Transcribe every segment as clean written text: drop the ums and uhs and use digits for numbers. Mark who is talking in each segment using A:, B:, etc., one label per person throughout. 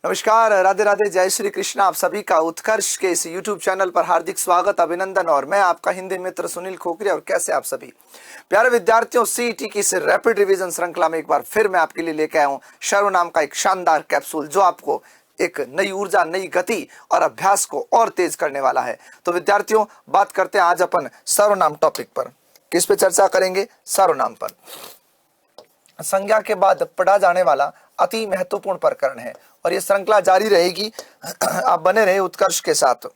A: नमस्कार, राधे राधे, जय श्री कृष्ण। आप सभी का उत्कर्ष के इस YouTube चैनल पर हार्दिक स्वागत, अभिनंदन। और मैं आपका हिंदी मित्र सुनील खोखरिया। और कैसे आप सभी प्यारे विद्यार्थियों, सीईटी की इस रैपिड रिवीजन श्रृंखला में एक बार फिर मैं आपके लिए लेके आया हूँ सर्वनाम का एक शानदार कैप्सूल, जो आपको एक नई ऊर्जा, नई गति और अभ्यास को और तेज करने वाला है। तो विद्यार्थियों, बात करते हैं आज अपन सर्वनाम टॉपिक पर। किस पे चर्चा करेंगे? सर्वनाम पर। संज्ञा के बाद पढ़ा जाने वाला अति महत्वपूर्ण प्रकरण है और ये श्रृंखला जारी रहेगी। आप बने रहे उत्कर्ष के साथ।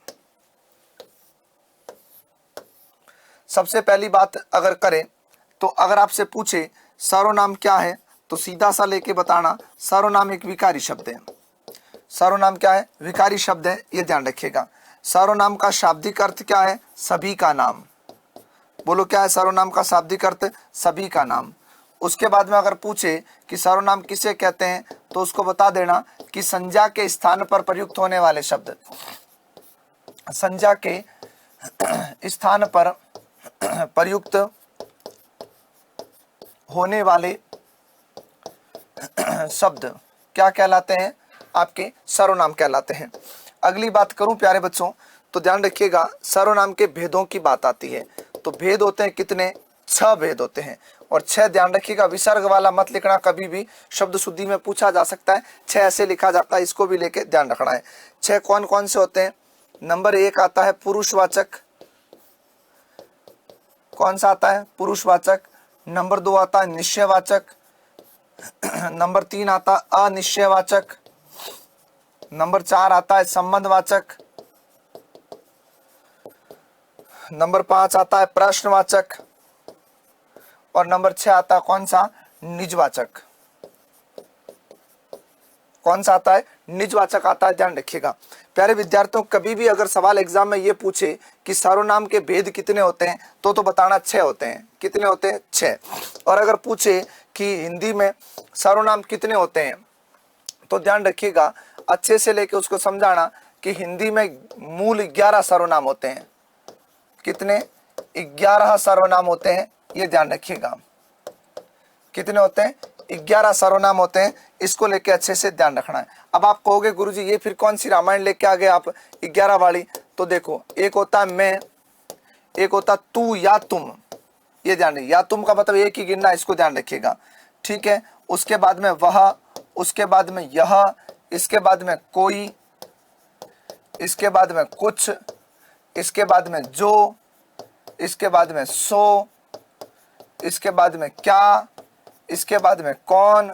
A: सबसे पहली बात अगर करें तो अगर आपसे पूछे सर्वनाम क्या है, तो सीधा सा लेके बताना, सर्वनाम एक विकारी शब्द है। सर्वनाम क्या है? विकारी शब्द है, ये ध्यान रखिएगा। सर्वनाम का शाब्दिक अर्थ क्या है? सभी का नाम। बोलो, क्या है सर्वनाम का शाब्दिक अर्थ? सभी का नाम। उसके बाद में अगर पूछे कि सर्वनाम किसे कहते हैं, तो उसको बता देना कि संज्ञा के स्थान पर प्रयुक्त होने वाले शब्द। संज्ञा के स्थान पर प्रयुक्त होने वाले शब्द क्या कहलाते हैं? आपके सर्वनाम कहलाते हैं। अगली बात करूं प्यारे बच्चों, तो ध्यान रखिएगा, सर्वनाम के भेदों की बात आती है। तो भेद होते हैं कितने? 6 भेद होते हैं। और 6 ध्यान रखिएगा, विसर्ग वाला मत लिखना, कभी भी शब्द शुद्धि में पूछा जा सकता है। 6 ऐसे लिखा जाता है, इसको भी लेके ध्यान रखना है। 6 कौन कौन से होते हैं? नंबर 1 आता है पुरुषवाचक। कौन सा आता है? पुरुषवाचक। नंबर 2 आता है निश्चयवाचक। नंबर 3 आता है अनिश्चयवाचक। नंबर 4 आता है संबंधवाचक। नंबर 5 आता है प्रश्नवाचक। और नंबर 6 आता है कौन सा? निजवाचक। कौन सा आता है? निजवाचक आता है, ध्यान रखिएगा। प्यारे विद्यार्थियों, कभी भी अगर सवाल एग्जाम में ये पूछे कि सर्वनाम के भेद कितने होते हैं, तो बताना 6 होते हैं। कितने होते हैं? 6। और अगर पूछे कि हिंदी में सर्वनाम कितने होते हैं, तो ध्यान रखिएगा, अच्छे से लेके उसको समझाना कि हिंदी में मूल 11 सर्वनाम होते हैं। कितने? 11 सर्वनाम होते हैं, ये ध्यान रखिएगा। कितने होते हैं? 11 सर्वनाम होते हैं, इसको लेके अच्छे से ध्यान रखना है। अब आप कहोगे गुरुजी ये फिर कौन सी रामायण लेके आ गए आप 11 वाली? तो देखो, एक होता है मैं, एक होता तू या तुम। ये ध्यान रखिए, या तुम का मतलब एक ही गिनना, इसको ध्यान रखिएगा, ठीक है। उसके बाद में वह, उसके बाद में यह, इसके बाद में कोई, इसके बाद में कुछ, इसके बाद में जो, इसके बाद में सो, इसके बाद में क्या, इसके बाद में कौन,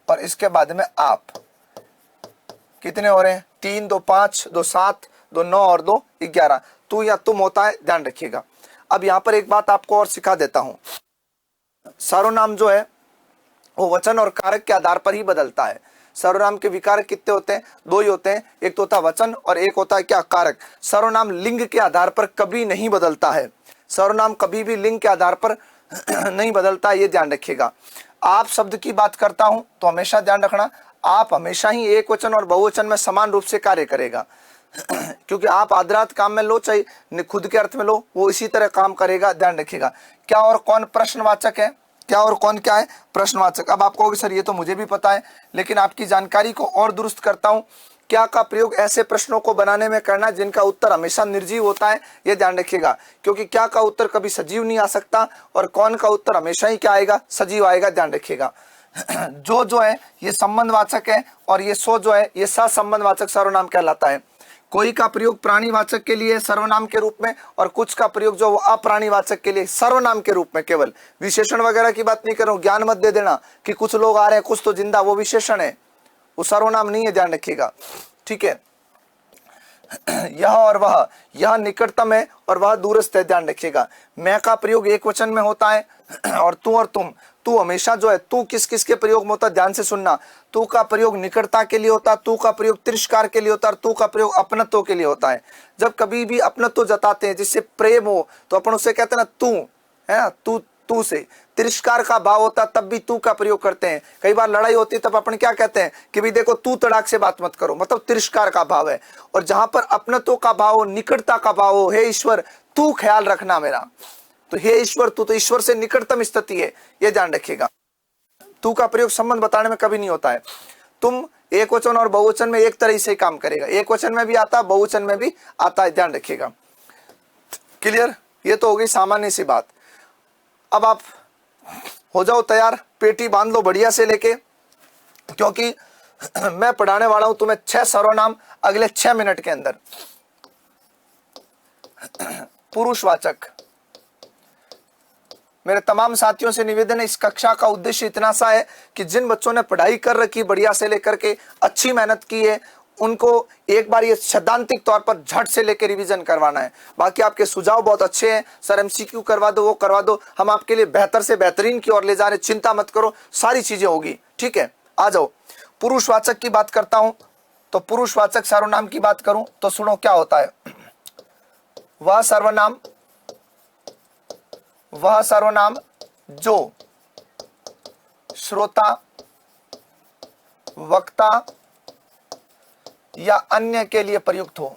A: और इसके बाद में आप। कितने हो रहे हैं? 3, 2, 5, 2, 7, 2, 9 और 2, 11। तू या तुम होता है, ध्यान रखिएगा। अब यहां पर एक बात आपको और सिखा देता हूं। सर्वनाम जो है वो वचन और कारक के आधार पर ही बदलता है। सर्वनाम के विकारक कितने होते हैं? 2 ही होते हैं, एक तो होता है वचन और एक होता है क्या? कारक। सर्वनाम लिंग के आधार पर कभी नहीं बदलता है। सर्वनाम कभी भी लिंग के आधार पर नहीं बदलता, ये ध्यान रखिएगा। आप शब्द की बात करता हूं तो हमेशा ध्यान रखना, आप हमेशा ही एक वचन और बहुवचन में समान रूप से कार्य करेगा। क्योंकि आप आदरात काम में लो चाहे खुद के अर्थ में लो, वो इसी तरह काम करेगा, ध्यान रखिएगा। क्या और कौन प्रश्नवाचक है? क्या और कौन क्या है? प्रश्नवाचक। अब आप कहोगे सर ये तो मुझे भी पता है, लेकिन आपकी जानकारी को और दुरुस्त करता हूं। क्या का प्रयोग ऐसे प्रश्नों को बनाने में करना जिनका उत्तर हमेशा निर्जीव होता है, ये ध्यान रखिएगा। क्योंकि क्या का उत्तर कभी सजीव नहीं आ सकता और कौन का उत्तर हमेशा ही क्या आएगा? सजीव आएगा, ध्यान रखिएगा। जो है ये संबंधवाचक है और ये सो जो है ये सहसंबंधवाचक सर्वनाम कहलाता है। कोई का प्रयोग प्राणीवाचक के लिए सर्वनाम के रूप में और कुछ का प्रयोग जो अप्राणीवाचक के लिए सर्वनाम के रूप में। केवल विशेषण वगैरह की बात नहीं कर रहा हूं, ज्ञान मत दे देना कि कुछ लोग आ रहे हैं कुछ तो जिंदा, वो विशेषण है, वो सर्वनाम नहीं है, ध्यान रखिएगा, ठीक है। यह और वह, यह निकटतम है और वह दूरस्थ है, ध्यान रखिएगा। मैं का प्रयोग एक वचन में होता है और तू और तुम। तू हमेशा जो है, तू किस किस के प्रयोग में होता है, ध्यान से सुनना। तू का प्रयोग निकटता के लिए होता है, तू का प्रयोग तिरस्कार के लिए होता है, तू का प्रयोग अपनत्व के लिए होता है। जब कभी भी अपनत्व जताते हैं, जिससे प्रेम हो, तो अपन उससे कहते हैं ना तू, है ना, तू से। तिरस्कार का भाव होता तब भी तू का प्रयोग करते हैं। कई बार लड़ाई होती है तब अपन क्या कहते हैं कि भाई देखो तू तड़ाक से बात मत करो, मतलब तिरस्कार का भाव है। और जहां पर अपनत्व का भाव हो, निकटता का भाव हो, हे ईश्वर तू ख्याल रखना मेरा, तो हे ईश्वर तू तो ईश्वर से निकटतम स्थिति है, ये ध्यान रखिएगा। तू का प्रयोग संबंध बताने में कभी नहीं होता है। तुम एक वचन और बहुवचन में एक तरह से काम करेगा, एक वचन में भी आता है, बहुवचन में भी आता है, ध्यान रखिएगा। क्लियर? ये तो हो गई सामान्य सी बात। अब आप हो जाओ तैयार, पेटी बांध लो बढ़िया से लेके, क्योंकि मैं पढ़ाने वाला हूं तुम्हें 6 सर्वनाम अगले 6 मिनट के अंदर। पुरुषवाचक। मेरे तमाम साथियों से निवेदन है, इस कक्षा का उद्देश्य इतना सा है कि जिन बच्चों ने पढ़ाई कर रखी बढ़िया से लेकर के अच्छी मेहनत की है, उनको एक बार ये सैद्धांतिक तौर पर झट से लेकर रिवीजन करवाना है। बाकी आपके सुझाव बहुत अच्छे हैं, सर एमसीक्यू करवा दो, वो करवा दो, हम आपके लिए बेहतर से बेहतरीन की ओर ले जा रहे, चिंता मत करो, सारी चीजें होगी, ठीक है। आ जाओ, पुरुषवाचक की बात करता हूं, तो पुरुषवाचक सर्वनाम की बात करूं तो सुनो क्या होता है। वह सर्वनाम जो श्रोता, वक्ता या अन्य के लिए प्रयुक्त हो।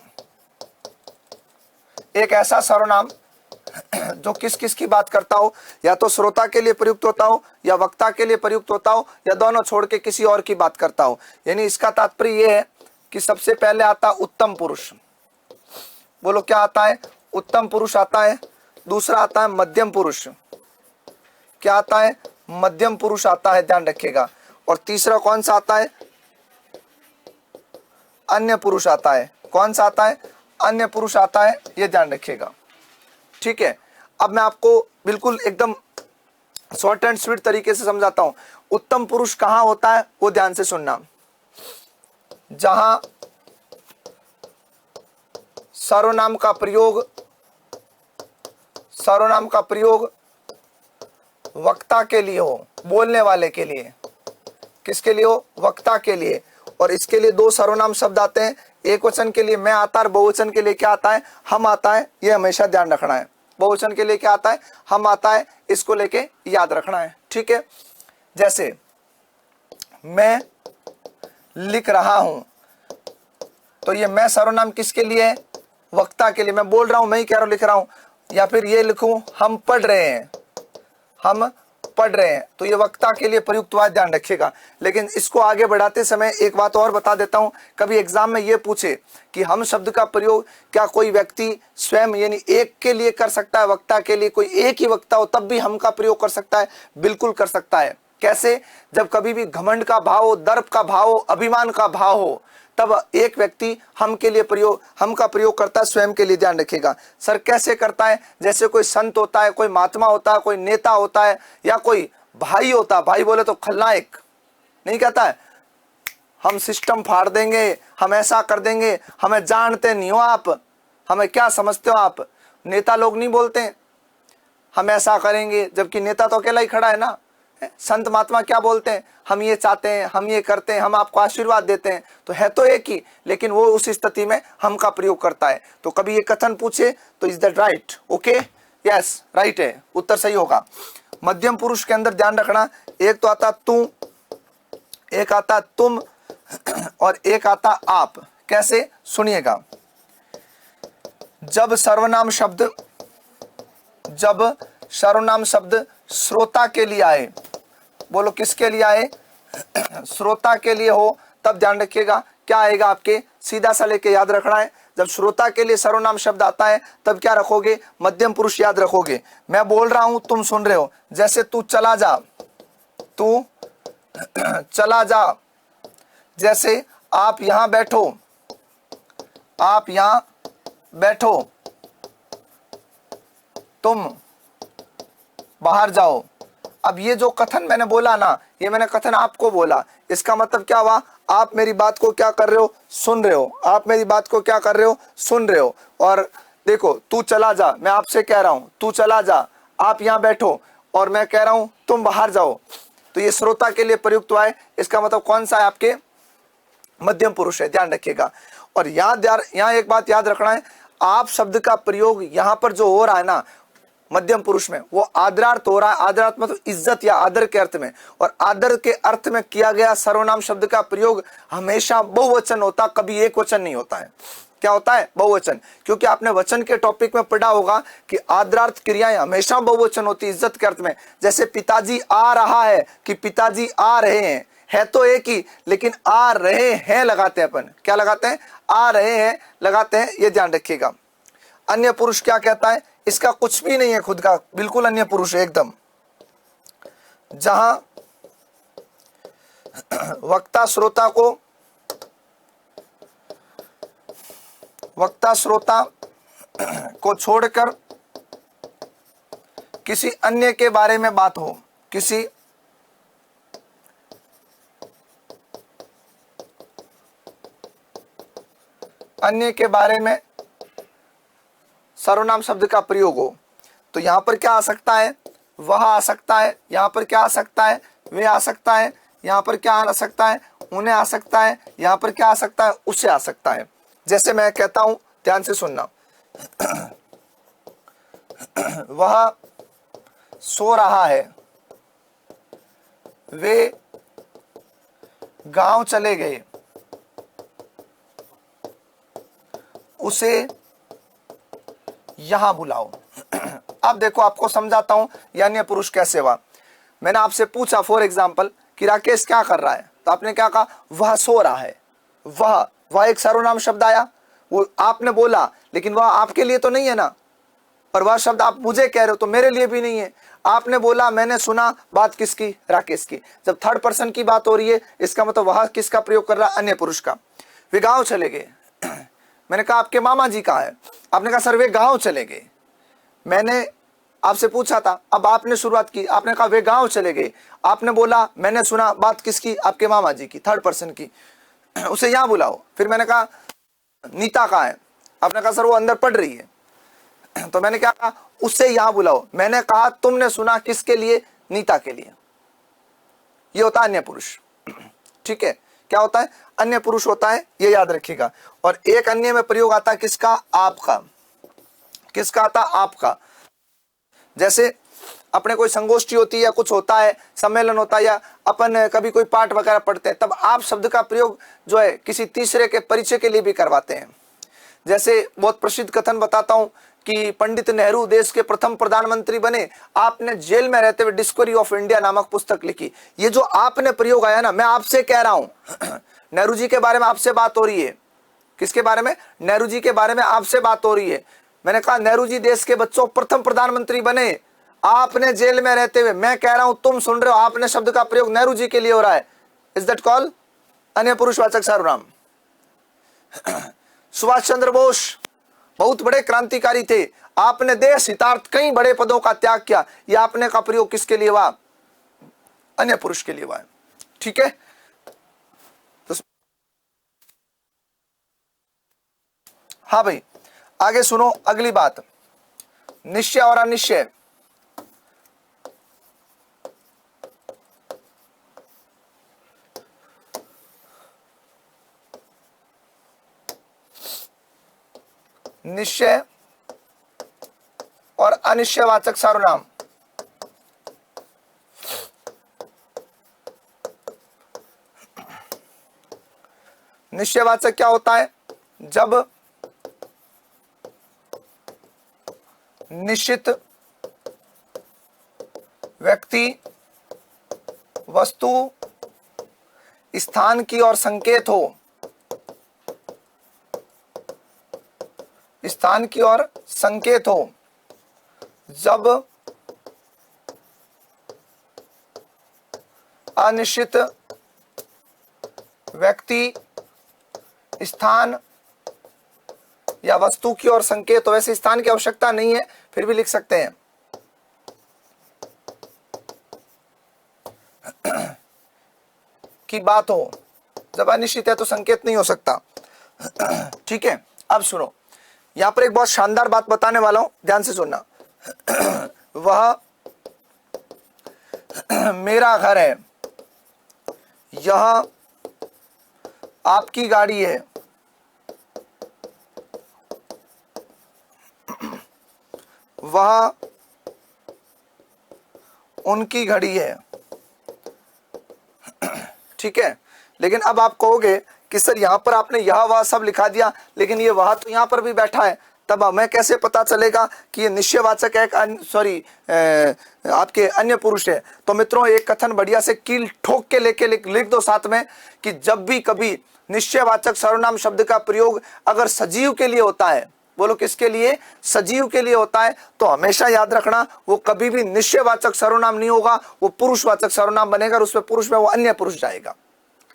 A: एक ऐसा सर्वनाम जो किस किस की बात करता हो, या तो श्रोता के लिए प्रयुक्त होता हो, या वक्ता के लिए प्रयुक्त होता हो, या दोनों छोड़ के किसी और की बात करता हो। यानी इसका तात्पर्य यह है कि सबसे पहले आता उत्तम पुरुष। बोलो क्या आता है? उत्तम पुरुष आता है। दूसरा आता है मध्यम पुरुष। क्या आता है? मध्यम पुरुष आता है, ध्यान रखिएगा। और तीसरा कौन सा आता है? अन्य पुरुष आता है। कौन सा आता है? अन्य पुरुष आता है, ये ध्यान रखिएगा, ठीक है। अब मैं आपको बिल्कुल एकदम शॉर्ट एंड स्वीट तरीके से समझाता हूं। उत्तम पुरुष कहां होता है वो ध्यान से सुनना। जहां सर्वनाम का प्रयोग वक्ता के लिए हो, बोलने वाले के लिए। किसके लिए हो? वक्ता के लिए। और इसके लिए 2 सर्वनाम शब्द आते हैं, एक वचन के लिए मैं आता है, बहुवचन के लिए क्या आता है? हम आता है। ये हमेशा ध्यान रखना है। बहुवचन के लिए क्या आता है? हम आता है। इसको लेके याद रखना है, ठीक है। जैसे मैं लिख रहा हूं, तो ये मैं सर्वनाम किसके लिए है? वक्ता के लिए। मैं बोल रहा हूं, मैं ही कह रहा हूं, लिख रहा हूं। या फिर ये लिखूं, हम पढ़ रहे हैं, तो ये वक्ता के लिए प्रयुक्त हुआ, ध्यान रखिएगा। लेकिन इसको आगे बढ़ाते समय एक बात और बता देता हूं। कभी एग्जाम में ये पूछे कि हम शब्द का प्रयोग क्या कोई व्यक्ति स्वयं यानी एक के लिए कर सकता है, वक्ता के लिए, कोई एक ही वक्ता हो तब भी हम का प्रयोग कर सकता है? बिल्कुल कर सकता है। कैसे? जब कभी भी घमंड का भाव हो, दर्प का भाव हो, अभिमान का भाव हो, तब एक व्यक्ति हम का प्रयोग करता है स्वयं के लिए, ध्यान रखिएगा। सर कैसे करता है? जैसे कोई संत होता है, कोई महात्मा होता है, कोई नेता होता है, या कोई भाई होता है। भाई बोले तो खलनायक नहीं कहता है, हम सिस्टम फाड़ देंगे, हम ऐसा कर देंगे, हमें जानते नहीं हो आप, हमें क्या समझते हो आप। नेता लोग नहीं बोलते हम ऐसा करेंगे, जबकि नेता तो अकेला ही खड़ा है ना। संत महात्मा क्या बोलते हैं? हम ये चाहते हैं, हम ये करते हैं, हम आपको आशीर्वाद देते हैं। तो है तो एक ही, लेकिन वो उस स्थिति में हम का प्रयोग करता है। तो कभी ये कथन पूछे तो is that right? Okay, yes right है, उत्तर सही होगा। मध्यम पुरुष के अंदर ध्यान रखना, एक तो आता तू, एक आता तुम, और एक आता आप। कैसे? सुनिएगा। जब सर्वनाम शब्द श्रोता के लिए आए, बोलो किसके लिए आए? श्रोता के लिए हो, तब ध्यान रखिएगा क्या आएगा आपके? सीधा सा लेके याद रखना है। जब श्रोता के लिए सर्वनाम शब्द आता है तब क्या रखोगे? मध्यम पुरुष याद रखोगे। मैं बोल रहा हूं, तुम सुन रहे हो। जैसे तू चला जा, तू चला जा। जैसे आप यहां बैठो, आप यहां बैठो, तुम बाहर जाओ। अब ये जो कथन मैंने बोला ना, ये मैंने कथन आपको बोला, इसका मतलब क्या हुआ? आप मेरी बात को क्या कर रहे हो? सुन रहे हो। आप मेरी बात को क्या कर रहे हो? सुन रहे हो। और देखो, तू चला जा, मैं आपसे कह रहा हूं तू चला जा, आप यहां बैठो, और मैं कह रहा हूं तुम बाहर जाओ। तो ये श्रोता के लिए प्रयुक्त हुआ है। इसका मतलब कौन सा है आपके? मध्यम पुरुष है, ध्यान रखिएगा। और यहाँ एक बात याद रखना है, आप शब्द का प्रयोग यहां पर जो हो रहा है ना मध्यम पुरुष में, वो आदरार्थ हो रहा है। आदरार्थ मतलब इज्जत या आदर के अर्थ में, और आदर के अर्थ में किया गया सर्वनाम शब्द का प्रयोग हमेशा बहुवचन होता, कभी एक वचन नहीं होता है। क्या होता है? बहुवचन। क्योंकि आपने वचन के टॉपिक में पढ़ा होगा कि आदरार्थ क्रियाएं हमेशा बहुवचन होती, इज्जत के अर्थ में। जैसे पिताजी आ रहा है कि पिताजी आ रहे हैं, है तो एक ही, लेकिन आ रहे हैं लगाते हैं अपन। क्या लगाते हैं? आ रहे हैं लगाते हैं, ये ध्यान रखिएगा। अन्य पुरुष क्या कहता है? इसका कुछ भी नहीं है खुद का, बिल्कुल अन्य पुरुष है एकदम। जहां वक्ता श्रोता को छोड़कर किसी अन्य के बारे में बात हो, किसी अन्य के बारे में सर्वनाम शब्द का प्रयोग हो, तो यहां पर क्या आ सकता है? वह आ सकता है। यहां पर क्या आ सकता है? वे आ सकता है। यहां पर क्या आ सकता है? उन्हें आ सकता है। यहां पर क्या आ सकता है? उसे आ सकता है। जैसे मैं कहता हूं, ध्यान से सुनना। वह सो रहा है, वे गांव चले गए, उसे यहां बुलाओ। अब देखो, आपको समझाता हूं यानी पुरुष कैसे हुआ। मैंने आपसे पूछा फॉर एग्जाम्पल कि राकेश क्या कर रहा है, तो आपने क्या कहा? वह सो रहा है। वह एक सर्वनाम शब्द आया, वो आपने बोला, लेकिन वह आपके लिए तो नहीं है ना। और वह शब्द आप मुझे कह रहे हो तो मेरे लिए भी नहीं है। आपने बोला, मैंने सुना, बात किसकी? राकेश की। जब थर्ड पर्सन की बात हो रही है, इसका मतलब वह किसका प्रयोग कर रहा है? अन्य पुरुष का। वे गांव चले गए। मैंने कहा आपके मामा जी कहाँ है? आपने कहा सर वे गांव चले गए। मैंने आपसे पूछा था, अब आपने शुरुआत की, आपने कहा वे गांव चले गए। आपने बोला, मैंने सुना, बात किसकी? आपके मामा जी की, थर्ड पर्सन की। उसे यहाँ बुलाओ। फिर मैंने कहा नीता कहाँ है? आपने कहा सर वो अंदर पढ़ रही है। तो मैंने क्या कहा? उससे यहां बुलाओ। मैंने कहा तुमने सुना, किसके लिए? नीता के लिए। ये होता है अन्य पुरुष। ठीक है, क्या होता है? अन्य पुरुष होता है, ये याद रखिएगा। और एक अन्य में प्रयोग आता है किसका? आपका। किसका आता? आपका। जैसे अपने कोई संगोष्ठी होती है या कुछ होता है, सम्मेलन होता है, या अपन कभी कोई पाठ वगैरह पढ़ते हैं, तब आप शब्द का प्रयोग जो है किसी तीसरे के परिचय के लिए भी करवाते हैं। जैसे बहुत प्रसिद्ध कथन बताता हूं कि पंडित नेहरू देश के प्रथम प्रधानमंत्री बने, आपने जेल में रहते हुए डिस्कवरी ऑफ इंडिया नामक पुस्तक लिखी। ये जो आपने प्रयोग आया ना, मैं आपसे कह रहा हूं। नेहरू जी के बारे में आपसे बात हो रही है। किसके बारे में? नेहरू जी के बारे में आपसे बात हो रही है। मैंने कहा नेहरू जी देश के बच्चों प्रथम प्रधानमंत्री बने, आपने जेल में रहते हुए। मैं कह रहा हूं, तुम सुन रहे हो, आपने शब्द का प्रयोग नेहरू जी के लिए हो रहा है। इज दैट कॉल अन्य पुरुषवाचक सर्वनाम? सुभाष चंद्र बोस बहुत बड़े क्रांतिकारी थे, आपने देश हितार्थ कई बड़े पदों का त्याग किया। यह आपने का प्रयोग किसके लिए हुआ? अन्य पुरुष के लिए हुआ है। ठीक है, तो हाँ भाई, आगे सुनो अगली बात, निश्चय और अनिश्चय। निश्चय और अनिश्चयवाचक सर्वनाम। निश्चयवाचक क्या होता है? जब निश्चित व्यक्ति, वस्तु, स्थान की ओर संकेत हो, स्थान की ओर संकेत हो। जब अनिश्चित व्यक्ति, स्थान या वस्तु की ओर संकेत हो। वैसे स्थान की आवश्यकता नहीं है, फिर भी लिख सकते हैं। की बात हो, जब अनिश्चित है तो संकेत नहीं हो सकता। ठीक है, अब सुनो, यहां पर एक बहुत शानदार बात बताने वाला हूं, ध्यान से सुनना। वह मेरा घर है, यह आपकी गाड़ी है, वह उनकी घड़ी है। ठीक है, लेकिन अब आप कहोगे कि सर यहां पर आपने यह वह सब लिखा दिया, लेकिन ये वह तो यहां पर भी बैठा है, तब हमें कैसे पता चलेगा कि ये निश्चयवाचक है, आपके अन्य पुरुष है। तो मित्रों एक कथन बढ़िया से कील ठोक के लेके लिख दो साथ में कि जब भी कभी निश्चयवाचक सर्वनाम शब्द का प्रयोग अगर सजीव के लिए होता है, बोलो किसके लिए, सजीव के लिए होता है, तो हमेशा याद रखना वो कभी भी निश्चयवाचक सर्वनाम नहीं होगा, वो पुरुषवाचक सर्वनाम बनेगा और उसमें पुरुष में वो अन्य पुरुष जाएगा।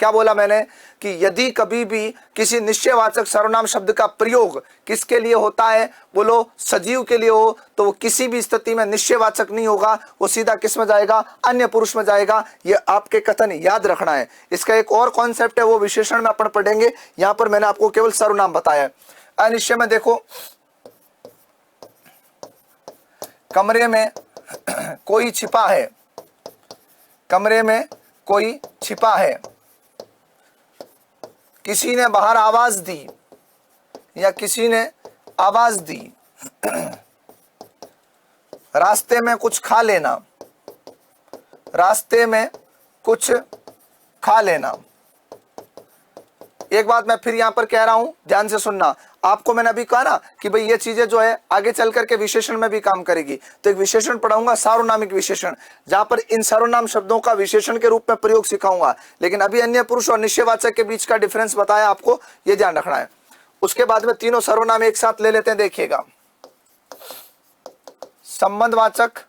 A: क्या बोला मैंने कि यदि कभी भी किसी निश्चयवाचक सर्वनाम शब्द का प्रयोग किसके लिए होता है, बोलो सजीव के लिए हो, तो वो किसी भी स्थिति में निश्चयवाचक नहीं होगा, वो सीधा किस में जाएगा, अन्य पुरुष में जाएगा। ये आपके कथन याद रखना है। इसका एक और कॉन्सेप्ट है, वो विशेषण में अपन पढ़ेंगे। यहां पर मैंने आपको केवल सर्वनाम बताया है। अनिश्चय में देखो, कमरे में कोई छिपा है, कमरे में कोई छिपा है, किसी ने बाहर आवाज दी या किसी ने आवाज दी, रास्ते में कुछ खा लेना, रास्ते में कुछ खा लेना। एक बात मैं फिर यहां पर कह रहा हूं, ध्यान से सुनना। आपको मैंने अभी कहा ना कि भाई ये चीजें जो है आगे चल करके विशेषण में भी काम करेगी, तो एक विशेषण पढ़ाऊंगा सार्वनामिक विशेषण, जहां पर इन सर्वनाम शब्दों का विशेषण के रूप में प्रयोग सिखाऊंगा। लेकिन अभी अन्य पुरुष और निश्चयवाचक के बीच का डिफरेंस बताया आपको, ये ध्यान रखना है। उसके बाद में तीनों सर्वनाम एक साथ ले लेते हैं, देखिएगा। संबंधवाचक,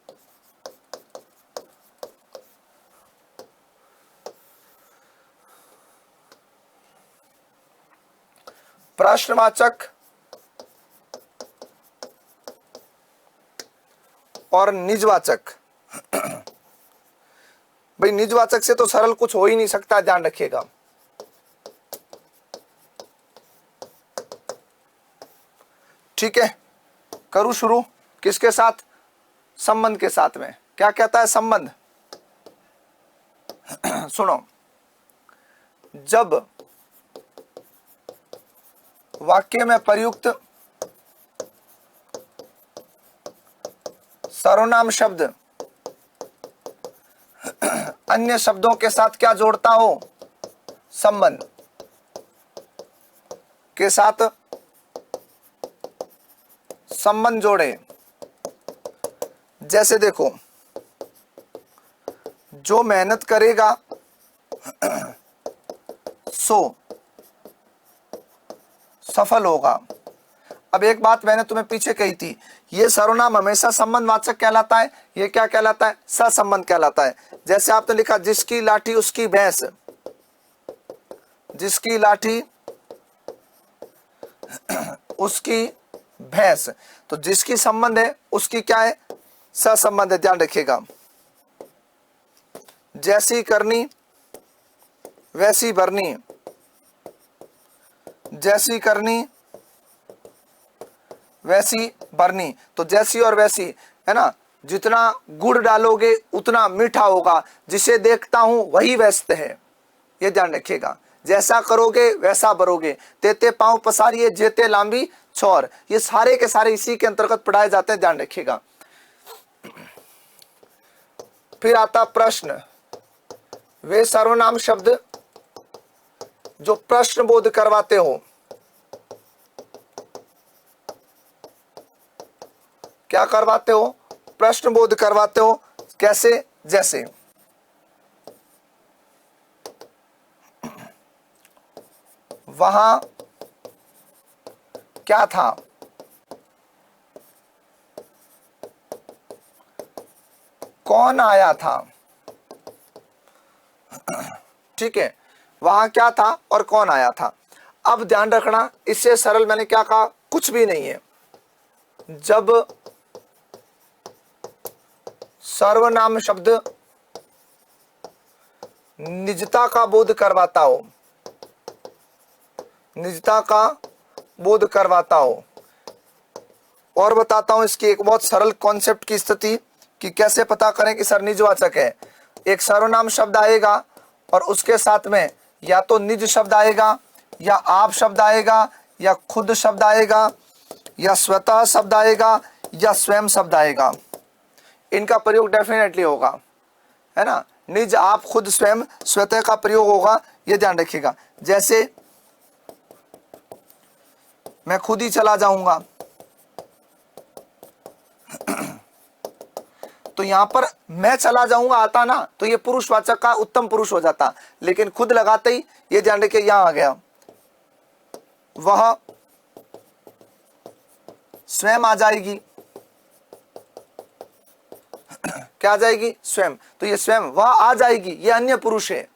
A: प्रश्नवाचक और निजवाचक। भाई निजवाचक से तो सरल कुछ हो ही नहीं सकता, ध्यान रखिएगा। ठीक है, करूं शुरू किसके साथ, संबंध के साथ में। क्या कहता है संबंध, सुनो। जब वाक्य में प्रयुक्त सर्वनाम शब्द अन्य शब्दों के साथ क्या जोड़ता हो, संबंध के साथ संबंध जोड़े। जैसे देखो, जो मेहनत करेगा सो सफल होगा। अब एक बात मैंने तुम्हें पीछे कही थी, ये सर्वनाम हमेशा संबंधवाचक कहलाता है, ये क्या कहलाता है, सहसंबंध कहलाता है। जैसे आपने लिखा जिसकी लाठी उसकी भैंस, जिसकी लाठी उसकी भैंस, तो जिसकी संबंध है उसकी क्या है, सहसंबंध है, ध्यान रखिएगा। जैसी करनी वैसी भरनी, जैसी करनी वैसी भरनी, तो जैसी और वैसी है ना, जितना गुड़ डालोगे उतना मीठा होगा, जिसे देखता हूं वही व्यस्त है, ये ध्यान रखिएगा। जैसा करोगे वैसा भरोगे, तेते पांव पसारिए जेते लांबी छोर, ये सारे के सारे इसी के अंतर्गत पढ़ाए जाते हैं, ध्यान रखिएगा। फिर आता प्रश्न, वे सर्वनाम शब्द जो प्रश्न बोध करवाते हो। क्या करवाते हो, प्रश्न बोध करवाते हो। कैसे, जैसे वहां क्या था, कौन आया था। ठीक है, वहां क्या था और कौन आया था। अब ध्यान रखना, इससे सरल मैंने क्या कहा, कुछ भी नहीं है। जब सर्वनाम शब्द निजता का बोध करवाता हो, निजता का बोध करवाता हो। और बताता हूं इसकी एक बहुत सरल कॉन्सेप्ट की स्थिति कि कैसे पता करें कि सर निजवाचक है। एक सर्वनाम शब्द आएगा और उसके साथ में या तो निज शब्द आएगा, या आप शब्द आएगा, या खुद शब्द आएगा, या स्वतः शब्द आएगा, या स्वयं शब्द आएगा। इनका प्रयोग डेफिनेटली होगा, है ना। निज, आप, खुद, स्वयं, स्वतः का प्रयोग होगा, ये ध्यान रखिएगा। जैसे मैं खुद ही चला जाऊंगा, यहां पर मैं चला जाऊंगा आता ना, तो ये पुरुषवाचक का उत्तम पुरुष हो जाता, लेकिन खुद लगाते ही ये ध्यान रखिए यहां आ गया, वह स्वयं आ जाएगी। क्या आ जाएगी? स्वयं। तो ये स्वयं, वह आ जाएगी, ये अन्य पुरुष है,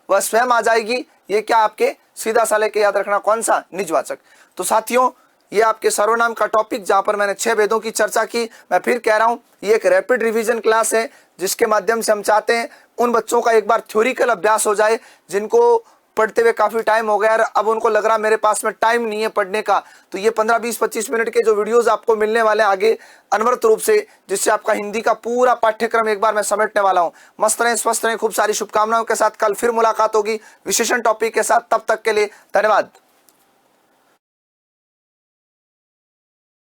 A: वह स्वयं आ जाएगी, ये क्या आपके सीधा सा लेके याद रखना, कौन सा? निजवाचक। तो साथियों ये आपके सर्वनाम का टॉपिक, जहां पर मैंने 6 भेदों की चर्चा की। मैं फिर कह रहा हूं ये एक रैपिड रिवीजन क्लास है, जिसके माध्यम से हम चाहते हैं उन बच्चों का एक बार थ्योरिकल अभ्यास हो जाए जिनको पढ़ते हुए काफी टाइम हो गया और अब उनको लग रहा मेरे पास में टाइम नहीं है पढ़ने का। तो ये 15, 20, 25 मिनट के जो वीडियोस आपको मिलने वाले हैं आगे अनवरत रूप से, जिससे आपका हिंदी का पूरा पाठ्यक्रम एक बार मैं समेटने वाला हूं। मस्त रहें, स्वस्थ रहें, खूब सारी शुभकामनाओं के साथ कल फिर मुलाकात होगी विशेषण टॉपिक के साथ। तब तक के लिए धन्यवाद।